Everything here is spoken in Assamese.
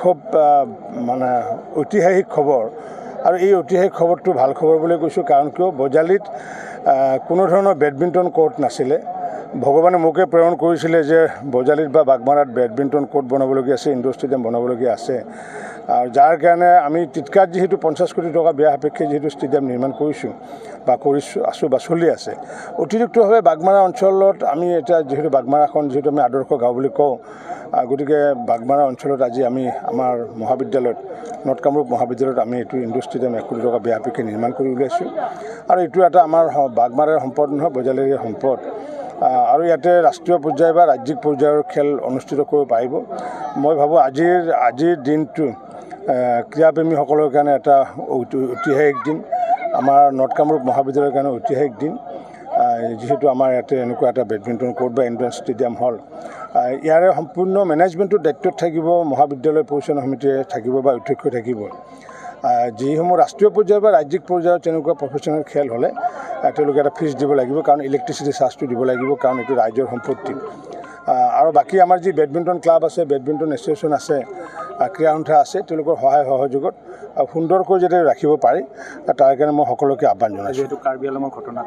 খুব মানে ঐতিহাসিক খবৰ আৰু এই ঐতিহাসিক খবৰটো ভাল খবৰ বুলি কৈছোঁ কাৰণ কিয় বজালীত কোনো ধৰণৰ বেডমিণ্টন কোৰ্ট নাছিলে ভগৱানে মোকে প্ৰেৰণ কৰিছিলে যে বজালীত বা বাগমাৰাত বেডমিণ্টন কোৰ্ট বনাবলগীয়া আছে ইনডোৰ ষ্টেডিয়াম বনাবলগীয়া আছে আৰু যাৰ কাৰণে আমি টিটকাত যিহেতু 50 কোটি টকা ব্যয় সাপেক্ষে যিহেতু ষ্টেডিয়াম নিৰ্মাণ কৰিছোঁ বা আছোঁ বা চলি আছে অতিৰিক্তভাৱে বাগমাৰা অঞ্চলত আমি এতিয়া যিহেতু বাগমাৰাখন যিহেতু আমি আদৰ্শ গাঁও বুলি কওঁ গতিকে বাগমাৰা অঞ্চলত আজি আমি আমাৰ মহাবিদ্যালয়ত নৰ্থ কামৰূপ মহাবিদ্যালয়ত আমি এইটো ইনডোৰ ষ্টেডিয়াম 1 কোটি টকা ব্যয় সাপেক্ষে নিৰ্মাণ কৰি উলিয়াইছোঁ আৰু এইটো এটা আমাৰ বাগমাৰাৰ সম্পদ নহয় বজালীৰ সম্পদ আৰু ইয়াতে ৰাষ্ট্ৰীয় পৰ্যায় বা ৰাজ্যিক পৰ্যায়ৰ খেল অনুষ্ঠিত কৰিব পাৰিব মই ভাবোঁ আজিৰ দিনটো ক্ৰীড়াপ্ৰেমীসকলৰ কাৰণে এটা ঐতিহাসিক দিন আমাৰ নৰ্থ কামৰূপ মহাবিদ্যালয়ৰ কাৰণে ঐতিহাসিক দিন যিহেতু আমাৰ ইয়াতে এনেকুৱা এটা বেডমিণ্টন কোৰ্ট বা ইনডোৰ ষ্টেডিয়াম হ'ল ইয়াৰে সম্পূৰ্ণ মেনেজমেণ্টৰ দায়িত্বত থাকিব মহাবিদ্যালয় পৰিচালনা সমিতিয়ে থাকিব বা অধ্যক্ষ থাকিব যিসমূহ ৰাষ্ট্ৰীয় পৰ্যায় বা ৰাজ্যিক পৰ্যায়ত তেনেকুৱা প্ৰফেশ্যনেল খেল হ'লে তেওঁলোকে এটা ফিজ দিব লাগিব কাৰণ ইলেক্ট্ৰিচিটি চাৰ্জটো দিব লাগিব কাৰণ এইটো ৰাইজৰ সম্পত্তি আৰু বাকী আমাৰ যি বেডমিণ্টন ক্লাব আছে বেডমিণ্টন এছ'চিয়েশ্যন আছে ক্ৰীড়া সন্থা আছে তেওঁলোকৰ সহায় সহযোগত সুন্দৰকৈ যাতে ৰাখিব পাৰি তাৰ কাৰণে মই সকলোকে আহ্বান জনাইছোঁ। কাৰ্বি আংলঙৰ ঘটনা